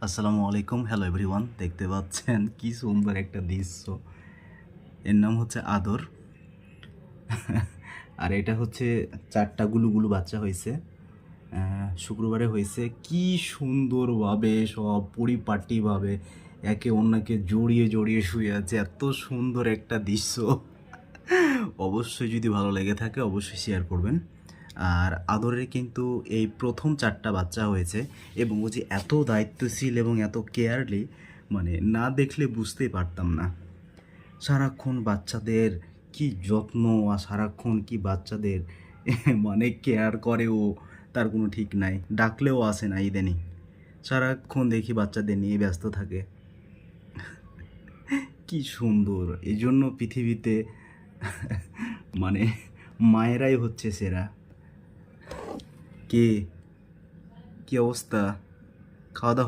আসসালামু আলাইকুম, hello everyone. দেখতে পাচ্ছেন কি সুন্দর একটা দৃশ্য। এর নাম হচ্ছে আদর। আর এটা হচ্ছে 4টা গুলু বাচ্চা হয়েছে। শুক্রবারে হয়েছে। কি সুন্দরভাবে সব পরিপাটিভাবে একে অন্যকে জড়িয়ে শুয়ে আছে। এত সুন্দর একটা দৃশ্য। অবশ্যই যদি ভালো লেগে থাকে অবশ্যই শেয়ার করবেন। আর আদরের কিন্তু এই প্রথম 4টা বাচ্চা হয়েছে এবং ও যে এত দায়িত্বশীল এবং এত কেয়ারলি, মানে না দেখলে বুঝতেই পারতাম না। সারাক্ষণ বাচ্চাদের কি যত্ন, আর সারাক্ষণ কি বাচ্চাদের মানে কেয়ার করে ও, তার কোনো ঠিক নাই। ডাকলেও আসে না ইদানিং। সারাক্ষণ দেখি বাচ্চাদের নিয়ে ব্যস্ত থাকে। কি সুন্দর! এজন্য পৃথিবীতে মানে মায়েরাই হচ্ছে সেরা। কে কি অবস্থা? খাওয়া দাওয়া